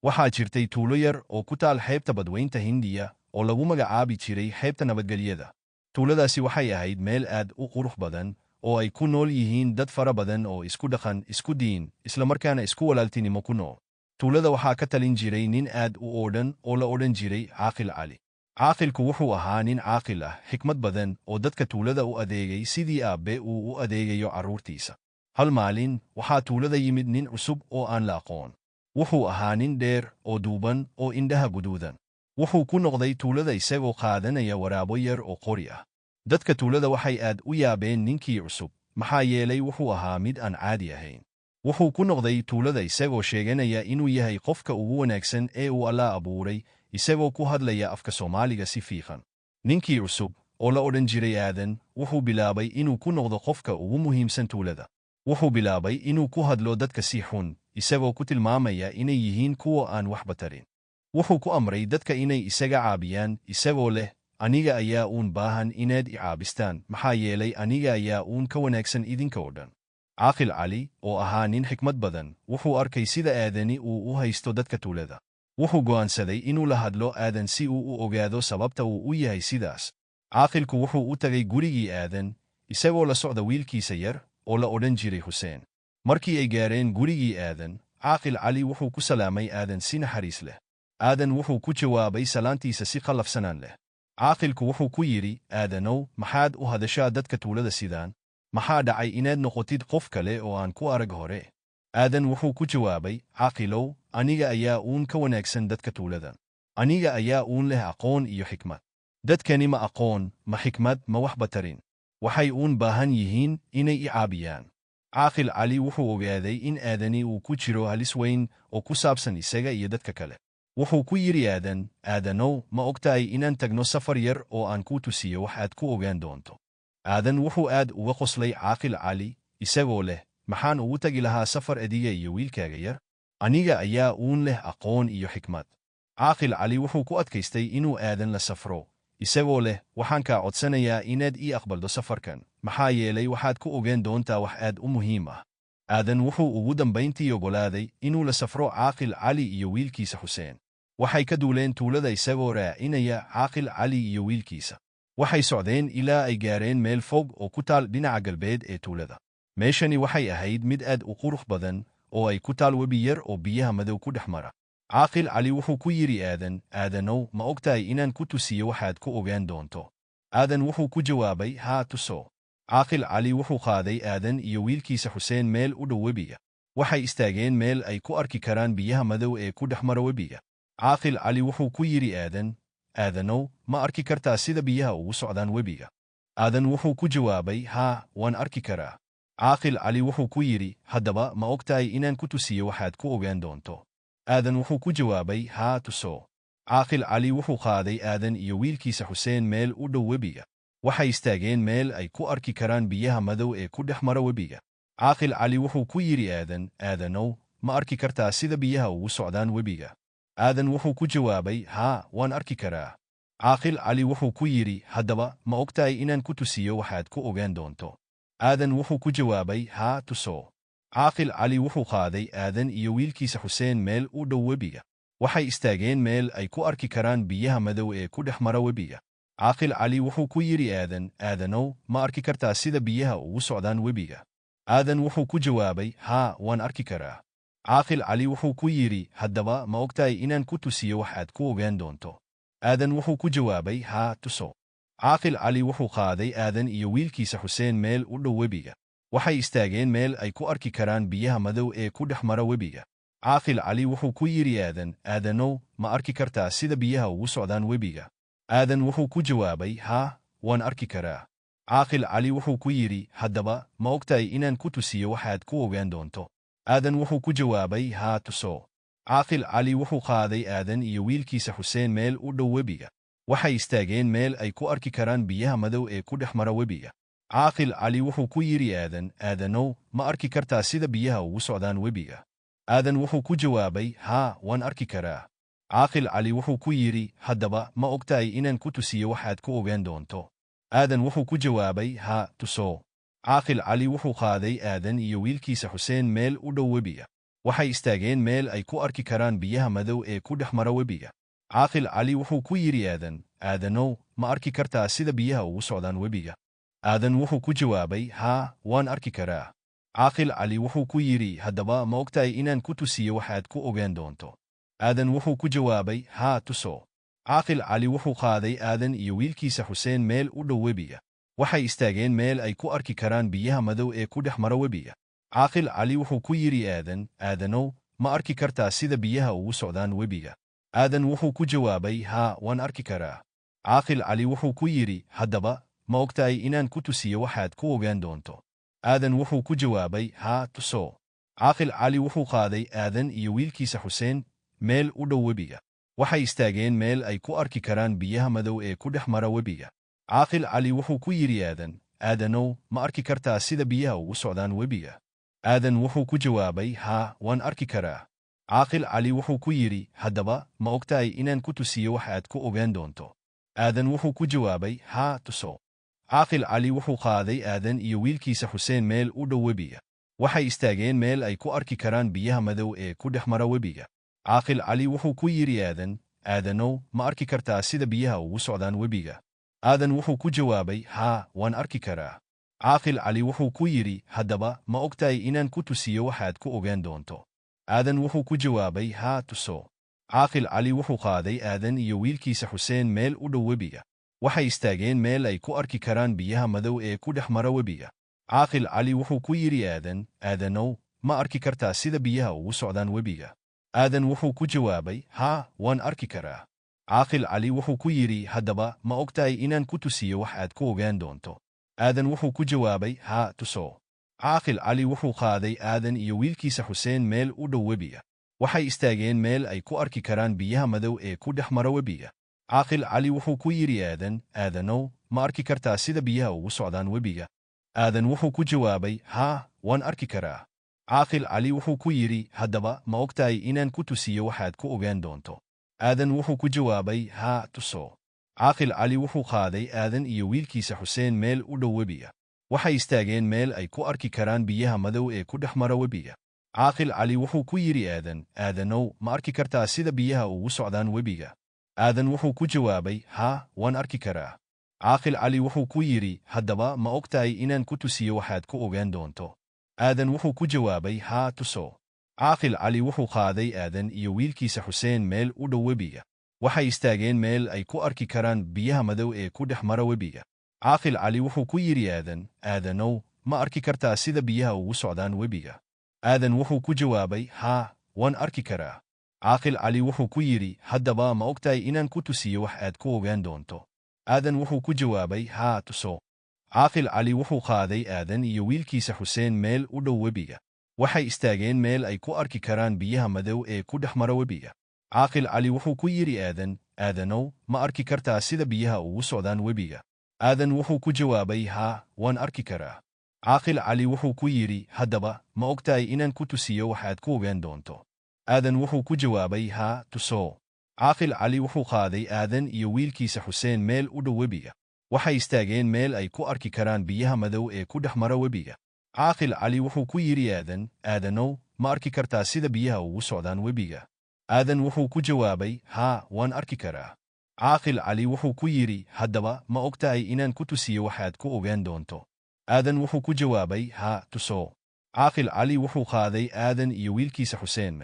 waxaa jirtay tuulo yar oo ku taal xeebta badweynta Hindiya oo lagu magacaabi jiray xeebta nabadgelyada. Tuuladaasi waxay ahayd meel aad u qurux badan oo ay ku nool yihiin dad fara badan oo isku dhaqan, isku diin, isla markaana isku walaaltinimo ku nool. Tuulada waxaa ka talin jiray nin aad u oodhan oo la odhan jiray Caaqil Cali. Caaqilku wuxuu ahaa nin caaqil ah, xikmad badan oo dadka tuulada u adeegay sidii aabbe uu u adeegayo carruurtiisa. Hal maalin waxaa tuulada yimid nin cusub oo aan la aqoon. Wuxuu ahaa nin dheer oo duuban oo indhaha guduudan. Wuxuu ku noqday tuulada isagoo qaadanaya waraabo yar oo qori ah. Dadka tuulada waxay aad u yaabeen ninkii cusub, maxaa yeelay wuxuu ahaa mid aan caadi ahayn. Wuxuu ku noqday tuulada isagoo sheeganaya inuu yahay qofka ugu wanaagsan ee uu Alla abuuray, isagoo ku hadlaya afka Soomaaliga si fiiqan. Ninkii cusub, oo la odhan jiray Aadan, wuxuu bilaabay inuu ku noqdo qofka ugu muhiimsan tuulada. Wuxuu bilaabay inuu ku hadlo dadka si xun, isagoo ku tilmaamaya inay yihiin kuwa aan waxba tarin. Wuxuu ku amray dadka inay isaga caabiyaan, isagoo leh, aniga ayaa uun baahan inaad i caabistaan, maxaa yeelay aniga ayaa uun ka wanaagsan idinka oo dhan. Caaqil Cali, oo ahaa nin xikmad badan, wuxuu arkay sida Aadani uu u haysto dadka tuulada. Wuxuu go'aansaday inuu la hadlo Aadan si uu u ogaado sababta uu u yahay sidaas. Caaqilku wuxuu u tagay gurigii Aadan, isagoo la socda wiilkiisa yar, oo la odhan jiray Xuseen. Markii ay gaareen gurigii Aadan, Caaqil Cali wuxuu ku salaamay Aadan si naxariis leh. Aadan wuxuu ku jawaabay salaantiisa si qallafsanaan leh. Caaqilku wuxuu ku yidhi, Aadanow, maxaad u hadashaa dadka tuulada sidaan? Maxaa dhacay inaad noqotid qof kale oo aan ku arag hore? Aadan wuxuu ku jawaabay, Caaqilow, aniga ayaa uun ka wanaagsan dadka tuuladan. Aniga ayaa uun leh aqoon iyo xikmad. Dadkani ma aqoon, ma xikmad, ma waxba tarin. Waxay uun baahan yihiin inay i caabiyaan. Caaqil Cali wuxuu ogaaday in Aadani uu ku jiro halis weyn oo ku saabsan isaga iyo dadka kale. Wuxuu ku yidhi Aadan, Aadanow, ma ogtahay inaan tagno safar yar oo aan kuu tusiyo wax aad ku ogaan doonto? Aadan wuxuu aad uga qoslay Caaqil Cali, isagoo leh, maxaan ugu tagi lahaa safar adiga iyo wiilkaaga yar? Aniga ayaa uun leh aqoon iyo xikmad. Caaqil Cali wuxuu ku adkaystay inuu Aadan la safro, isagoo leh, waxaan kaa codsanayaa inaad ii aqbaldo safarkan, maxaa yeelay waxaad ku ogaan doontaa wax aad u muhiim ah. Aadan wuxuu ugu dambayntii oggolaaday inuu la safro Caaqil Cali iyo wiilkiisa Xuseen. Waxay ka duuleen tuulada isagoo raacinaya Caaqil Cali iyo wiilkiisa. Waxay socdeen ilaa ay gaareen meel fog oo ku taal dhinaca galbeed ee tuulada. Meeshani waxay ahayd mid aad u qurux badan oo ay ku taal webi yar oo biyaha madow ku dhex mara. Caaqil Cali wuxuu ku yidhi Aadan, Aadanow, ma ogtahay inaan ku tusiyo waxaad ku ogaan doonto? Aadan wuxuu ku jawaabay, haa tuso. Caaqil Cali wuxuu qaaday Aadan iyo wiilkiisa Xuseen meel u dhow webiga. Waxay istaageen meel ay ku arki karaan biyaha madow ee ku dhex mara webiga. Caaqil Cali wuxuu ku yidhi Aadan, Aadanow, ma arki kartaa sida biyaha ugu socdaan webiga? Aadan wuxuu ku jawaabay, haa, waan arki karaa. Caaqil Cali wuxuu ku yidhi, haddaba ma ogtahay inaan ku tusiyo waxaad ku ogaan doonto? Aadan wuxuu ku jawaabay, haa tuso. Caaqil Cali wuxuu qaaday Aadan iyo wiilkiisa Xuseen meel u dhow webiga. Waxay istaageen meel ay ku arki karaan biyaha madow ee ku dhex mara webiga. Caaqil Cali wuxuu ku yidhi Aadan, Aadanow, ma arki kartaa sida biyaha ugu socdaan webiga? Aadan wuxuu ku jawaabay, haa, waan arki karaa. Caaqil Cali wuxuu ku yidhi, haddaba ma ogtahay inaan ku tusiyo waxaad ku ogaan doonto? Aadan wuxuu ku jawaabay, haa tuso. Caaqil Cali wuxuu qaaday Aadan iyo wiilkiisa Xuseen meel u dhow webiga. Waxay istaageen meel ay ku arki karaan biyaha madow ee ku dhex mara webiga. Caaqil Cali wuxuu ku yidhi Aadan, Aadanow, ma arki kartaa sida biyaha ugu socdaan webiga? Aadan wuxuu ku jawaabay, haa, waan arki karaa. Caaqil Cali wuxuu ku yidhi, haddaba ma ogtahay inaan ku tusiyo waxaad ku ogaan doonto? Aadan wuxuu ku jawaabay, haa tuso. Caaqil Cali wuxuu qaaday Aadan iyo wiilkiisa Xuseen meel u dhow webiga. Waxay istaageen meel ay ku arki karaan biyaha madow ee ku dhex mara webiga. Caaqil Cali wuxuu ku yidhi Aadan, Aadanow, ma arki kartaa sida biyaha ugu socdaan webiga? Aadan wuxuu ku jawaabay, haa, waan arki karaa. Caaqil Cali wuxuu ku yidhi, haddaba ma ogtahay inaan ku tusiyo waxaad ku ogaan doonto? Aadan wuxuu ku jawaabay, haa tuso. Caaqil Cali wuxuu qaaday Aadan iyo wiilkiisa Xuseen meel u dhow webiga. Waxay istaageen meel ay ku arki karaan biyaha madow ee ku dhex mara webiga. Caaqil Cali wuxuu ku yidhi Aadan, Aadanow, ma arki kartaa sida biyaha ugu socdaan webiga? Aadan wuxuu ku jawaabay, haa, waan arki karaa. Caaqil Cali wuxuu ku yidhi, haddaba ma ogtahay inaan ku tusiyo waxaad ku ogaan doonto? Aadan wuxuu ku jawaabay, haa tuso. Caaqil Cali wuxuu qaaday Aadan iyo wiilkiisa Xuseen meel u dhow webiga. waxay istaageen meel ay ku arki karaan biyaha madow ee ku dhex mara webiga. Caaqil Cali wuxuu ku yidhi Aadan, Aadanow, ma arki kartaa sida biyaha ugu socdaan webiga? Aadan wuxuu ku jawaabay, haa, waan arki karaa. Caaqil Cali wuxuu ku yidhi, haddaba ma ogtahay inaan ku tusiyo waxaad ku ogaan doonto? Aadan wuxuu ku jawaabay, haa, tuso. Caaqil Cali wuxuu qaaday Aadan iyo wiilkiisa Xuseen meel u dhow webiga. Waxay istaageen meel ay ku arki karaan biyaha madow ee ku dhex mara webiga. Caaqil Cali wuxuu ku yidhi Aadan, Aadanow, ma arki kartaa sida biyaha ugu socdaan webiga? Aadan wuxuu ku jawaabay, haa, waan arki karaa. Caaqil Cali wuxuu ku yidhi, haddaba ma ogtahay inaan ku tusiyo waxaad ku ogaan doonto? Aadan wuxuu ku jawaabay, haa, tuso. Caaqil Cali wuxuu qaaday Aadan iyo wiilkiisa Xuseen meel u dhow webiga. Waxay istaageen meel ay ku arki karaan biyaha madow ee ku dhex mara webiga. Caaqil Cali wuxuu ku yidhi Aadan, Aadanow, ma arki kartaa sida biyaha ugu socdaan webiga? Aadan wuxuu ku jawaabay, haa, waan arki karaa. Caaqil Cali wuxuu ku yidhi, haddaba ma ogtahay inaan ku tusiyo waxaad ku ogaan doonto? Aadan wuxuu ku jawaabay, haa, tuso. Caaqil Cali wuxuu qaaday Aadan iyo wiilkiisa Xuseen meel u dhow webiga. Waxay istaageen meel ay ku arki karaan biyaha madow ee ku dhex mara webiga. Caaqil Cali wuxuu ku yidhi Aadan, Aadanow, ma arki kartaa sida biyaha ugu socdaan webiga? Aadan wuxuu ku jawaabay, haa, waan arki karaa. Caaqil Cali wuxuu ku yidhi, haddaba ma ogtahay inaan ku tusiyo waxaad ku ogaan doonto? Aadan wuxuu ku jawaabay, haa, tuso. Caaqil Cali wuxuu qaaday Aadan iyo wiilkiisa Xuseen meel u dhow webiga. Waxay istaageen meel ay ku arki karaan biyaha madow ee ku dhex mara webiga. Caaqil Cali wuxuu ku yidhi Aadan, Aadanow, ma arki kartaa sida biyaha ugu socdaan webiga? Aadan wuxuu ku jawaabay, haa, waan arki karaa. Caaqil Cali wuxuu ku yidhi, haddaba ma ogtahay inaan ku tusiyo waxaad ku ogaan doonto? Aadan wuxuu ku jawaabay, haa, tuso. Caaqil Cali wuxuu qaaday Aadan iyo wiilkiisa Xuseen meel u dhow webiga. Waxay istaageen meel ay ku arki karaan biyaha madow ee ku dhex mara webiga. Caaqil Cali wuxuu ku yidhi Aadan, Aadanow, ma arki kartaa sida biyaha ugu socdaan webiga? Aadan wuxuu ku jawaabay, haa, waan arki karaa. Caaqil Cali wuxuu ku yidhi, haddaba ma ogtahay inaan ku tusiyo waxaad ku ogaan doonto? Aadan wuxuu ku jawaabay, haa, tuso. Caaqil Cali wuxuu qaaday Aadan iyo wiilkiisa Xuseen meel u dhow webiga. Waxay istaageen meel ay ku arki karaan biyaha madow ee ku dhex mara webiga. Caaqil Cali wuxuu ku yidhi Aadan, Aadanow, ma arki kartaa sida biyaha ugu socdaan webiga? Aadan wuxuu ku jawaabay, haa, waan arki karaa. Caaqil Cali wuxuu ku yidhi, haddaba ma ogtahay inaan ku tusiyo waxaad ku ogaan doonto? Aadan wuxuu ku jawaabay, haa, tuso. Caaqil Cali wuxuu qaaday Aadan iyo wiilkiisa Xuseen meel u dhow webiga. Waxay istaageen meel ay ku arki karaan biyaha madow ee ku dhex mara webiga. Caaqil Cali wuxuu ku yidhi Aadan, Aadanow, ma arki kartaa sida biyaha ugu socdaan webiga? Aadan wuxuu ku jawaabay, haa, waan arki karaa. Caaqil Cali wuxuu ku yidhi, haddaba ma ogtahay inaan ku tusiyo wax aad ku ogaan doonto? Aadan wuxuu ku jawaabay, haa, tuso. Caaqil Cali wuxuu qaaday Aadan iyo wiilkiisa Xuseen meel u dhow webiga. Waxay istaageen meel ay ku arki karaan biyaha madow ee ku dhex mara webiga. Caaqil Cali wuxuu ku yidhi Aadan, Aadanow, ma arki kartaa sida biyaha ugu socdaan webiga? Aadan wuxuu ku jawaabay, haa, waan arki karaa. Caaqil Cali wuxuu ku yidhi, haddaba ma ogtahay inaan ku tusiyo waxaad ku ogaan doonto? Aadan wuxuu ku jawaabay, haa, tuso. Caaqil Cali wuxuu qaaday Aadan iyo wiilkiisa Xuseen meel u dhow webiga. Waxay istaageen meel ay ku arki karaan biyaha madow ee ku dhex mara webiga. Caaqil Cali wuxuu ku yidhi Aadan, Aadanow, ma arki kartaa sida biyaha ugu socdaan webiga? Aadan wuxuu ku jawaabay, haa, waan arki karaa. Caaqil Cali wuxuu ku yidhi, haddaba ma ogtahay inaan ku tusiyo waxaad ku ogaan doonto? Aadan wuxuu ku jawaabay, haa, tuso. Caaqil Cali wuxuu qaaday Aadan iyo wiilkiisa Xuseen